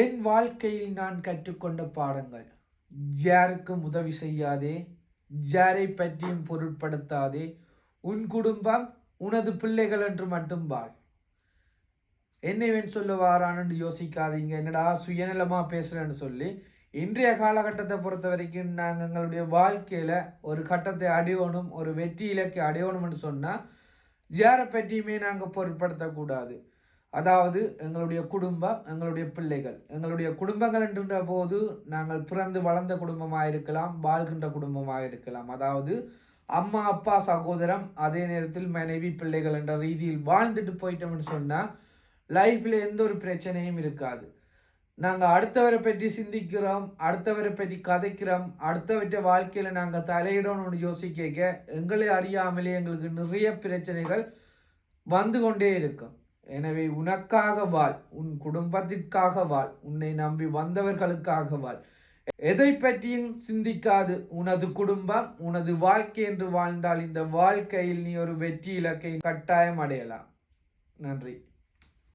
என் வாழ்க்கையில் நான் கற்றுக்கொண்ட பாடங்கள்: யாருக்கும் உதவி செய்யாதே, யாரை பற்றியும் பொருட்படுத்தாதே, உன் குடும்பம் உனது பிள்ளைகள் என்று மட்டும் வாழ். என்னைவன் சொல்ல வாரான்னு யோசிக்காதீங்க, என்னடா சுயநலமாக பேசுகிறேன்னு சொல்லி. இன்றைய காலகட்டத்தை பொறுத்த வரைக்கும் நாங்கள் எங்களுடைய வாழ்க்கையில் ஒரு கட்டத்தை அடையணும், ஒரு வெற்றி இலக்கை அடையணும்னு சொன்னால் யாரை பற்றியுமே நாங்கள் பொருட்படுத்தக்கூடாது. அதாவது எங்களுடைய குடும்பம், எங்களுடைய பிள்ளைகள். எங்களுடைய குடும்பங்கள் என்கின்ற போது நாங்கள் பிறந்து வளர்ந்த குடும்பமாக இருக்கலாம், வாழ்கின்ற குடும்பமாக இருக்கலாம். அதாவது அம்மா அப்பா சகோதரம், அதே நேரத்தில் மனைவி பிள்ளைகள் என்ற ரீதியில் வாழ்ந்துட்டு போயிட்டோம்னு சொன்னால் லைஃப்பில் எந்த ஒரு பிரச்சனையும் இருக்காது. நாங்கள் அடுத்தவரை பற்றி சிந்திக்கிறோம், அடுத்தவரை பற்றி கதைக்கிறோம், அடுத்தவற்ற வாழ்க்கையில் நாங்கள் தலையிடணும்னு யோசிக்க எங்களை அறியாமலே எங்களுக்கு நிறைய பிரச்சனைகள் வந்து கொண்டே இருக்கும். எனவே உனக்காக வாழ், உன் குடும்பத்திற்காக வாழ், உன்னை நம்பி வந்தவர்களுக்காக வாழ். எதை பற்றியும் சிந்திக்காது உனது குடும்பம், உனது வாழ்க்கை என்று வாழ்ந்தால் இந்த வாழ்க்கையில் நீ ஒரு வெற்றி இலக்கை கட்டாயம் அடையலாம். நன்றி.